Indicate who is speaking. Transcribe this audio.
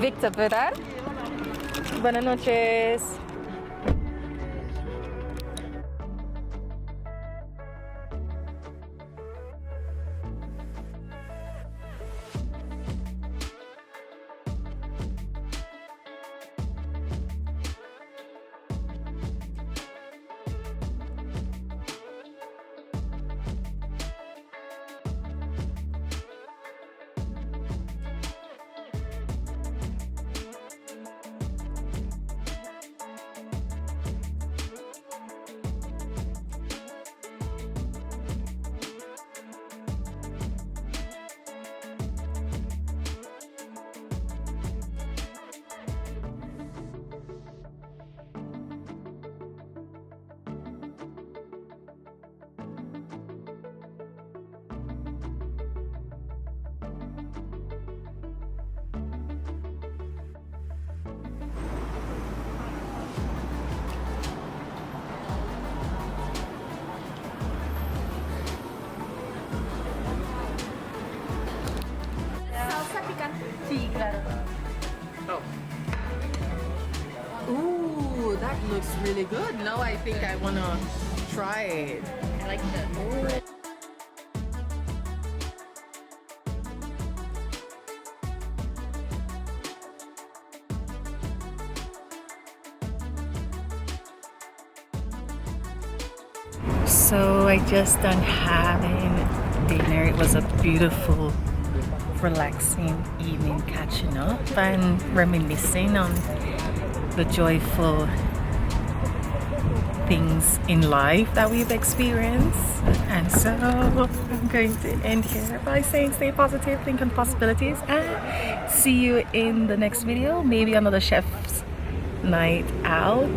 Speaker 1: Victor, ¿verdad? Buenas noches. Sí, claro. Ooh, that looks really good. Now I think I wanna try it.
Speaker 2: I like the
Speaker 1: So I just done having dinner. It was a beautiful, relaxing evening, catching up and reminiscing on the joyful things in life that we've experienced. And so I'm going to end here by saying stay positive, think on possibilities, and see you in the next video. Maybe another chef's night out.